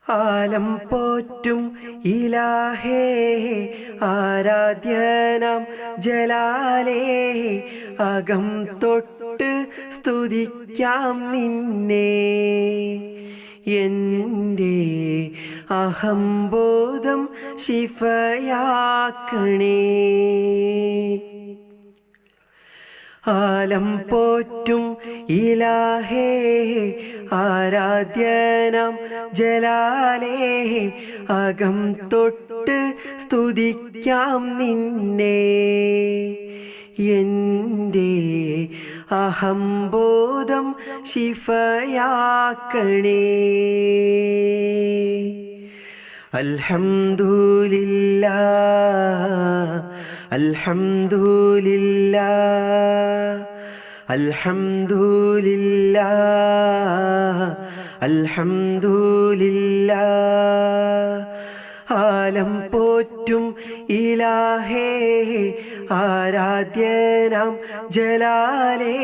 ആലം പോറ്റും ഇലാഹേ ആരാധ്യനാം ജലാലേ അകം തൊട്ട് സ്തുതിക്കാം നിന്നെ. എൻ്റെ അഹംബോധം ശിഫയാക്കണേ. ആലം പോറ്റും ഇലാഹേ ആരാധ്യനാം ജലാലേ അകം തൊട്ട് സ്തുതിക്കാം നിന്നെ. എൻ്റെ അഹംബോധം ശിഫയാക്കണേ. അൽഹംദുലില്ലാഹ് അൽഹംദുലില്ലാഹ് അൽഹംദുലില്ലാഹ് അൽഹംദുലില്ലാഹ്. ആലം പോറ്റും ഇലാഹേ ആരാധ്യനാം ജലാലേ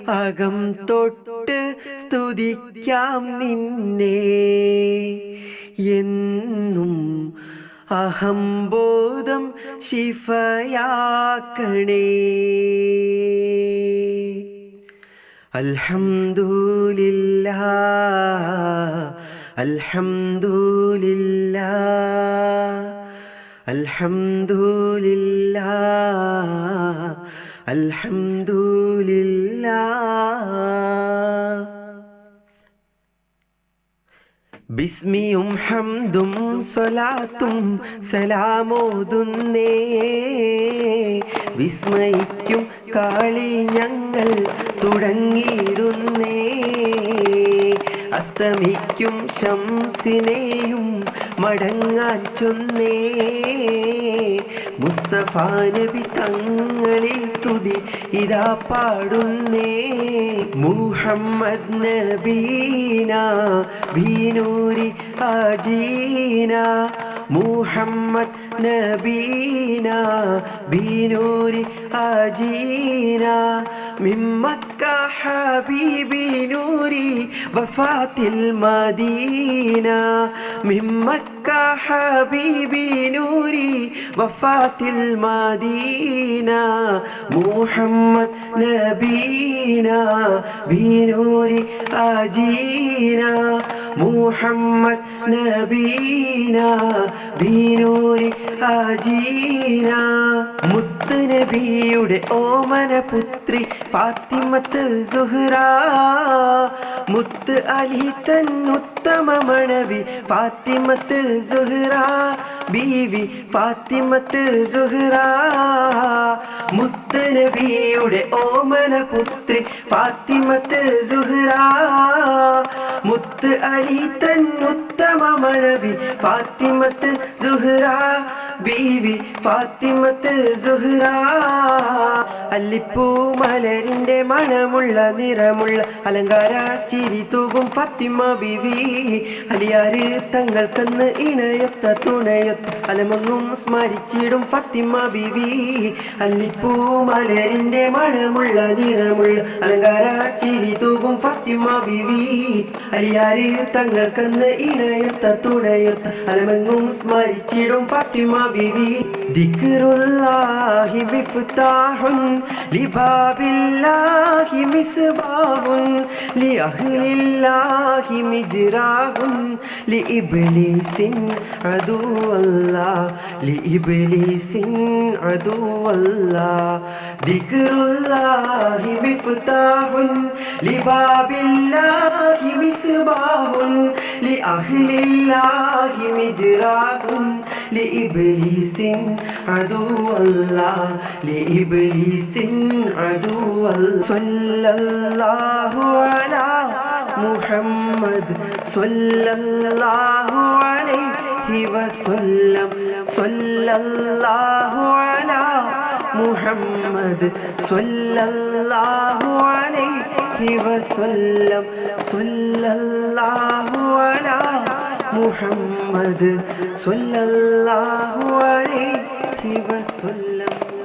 അകം തൊട്ട് സ്തുതിക്കാം നിന്നെ. എന്നും അഹംബോധം ശിഫയാക്കണേ. അൽഹംദുലില്ലാഹ് അൽഹംദുലില്ലാഹ് അൽഹംദുലില്ലാഹ് അൽഹംദുലില്ലാഹ്. ബിസ്മിയും ഹംദും സ്വലാത്തും സലാമോതുന്നേ. വിസ്മയിക്കും കാളി ഞങ്ങൾ തുടങ്ങിയിടുന്നേ. അസ്തമിക്കും ശംസിനെയും മടങ്ങാൻ ചൊന്നേ. മുസ്തഫ നബി തങ്ങളിൽ സ്തുതി ഇതാ പാടുന്നേ. മുഹമ്മദ് നബീന ബീനൂരി ആജീന. മുഹമ്മദ് നബീന ബീനൂരി ആജീന. മിൻ മക്ക ഹബീബി നൂരി വഫാത്തിൽ മദീന. മിൻ മക്ക ഹബീബി നൂരി വഫാത്തിൽ മദീന. മുഹമ്മദ് നബീന ബീനൂരി ആജീന. മുഹമ്മദ് നബീന ബീനൂരി ആജീന. മുത്ത് നബിയുടെ ഓമന പുത്രി ഫാത്തിമത്ത് സുഹ്റ. മുത്ത് അലി തൻ ഉത്തമ മണവി ഫാത്തിമത്ത് സുഹ്റ. ബീവി ഫാത്തിമത്ത് സുഹ്റ. മുത്ത് നബിയുടെ ഓമന പുത്രി ഫാത്തിമത്ത് സുഹ്റ. മുത്ത് അലി തൻ ഉത്തമ മണവി ഫാത്തിമത്ത് സുഹ്റ. ബീവി ഫാത്തിമത്ത് സുഹ്റ. അല്ലിപ്പൂ മലരിന്റെ മണമുള്ള നിറമുള്ള അലങ്കാര ചിരി തൂകും ഫാത്തിമ ബീവി. അലിയാര് തങ്ങൾക്കെന്ന് ഇണയൊത്ത തുണയൊത്ത അലമൊന്നും സ്മരിച്ചിടും ഫാത്തിമ ബീവി. അല്ലിപ്പൂ മലരിന്റെ മണമുള്ള നിറമുള്ള അലങ്കാര ചിരി തൂകും ഫാത്തിമ ബീവി. അലിയാര് തങ്ങൾക്കെന്ന് ഇണയൊത്ത തുണയൊത്ത അലമെങ്ങും സ്മരിച്ചിടും ഫാത്തിമ ബീവി. ദിക്റുല്ലാഹി മിഫ്താഹുൻ ലിബാബില്ലാഹി മിസ്ബാഹുൻ ലിഅഹ്ലില്ലാഹി മിജ്റാഹുൻ ലിഇബ്ലീസിൻ അദുവല്ലാഹ് ലിഇബ്ലീസിൻ അദുവല്ലാഹ്. ദിക്റുല്ലാഹി മിഫ്താഹുൻ ലിബാബില്ലാഹി മിസ്ബാഹുൻ ലിഅഹ്ലില്ലാഹി മിജ്റാഹുൻ ലിഇബ്ലീസിൻ അദുവല്ലാഹ് ലിഇബ്ലീസിൻ അദുവല്ലാഹ്. സ്വല്ലല്ലാഹു അലാ മുഹമ്മദ് സ്വല്ലല്ലാഹു അലൈഹി വസല്ലം. സ്വല്ലല്ലാഹു അലാ മുഹമ്മദ് സ്വല്ലല്ലാഹു അലൈഹി വസല്ലം. സ്വല്ലല്ലാഹു അലാ മുഹമ്മദ് സ്വല്ലല്ലാഹു അലൈഹി വസല്ലം.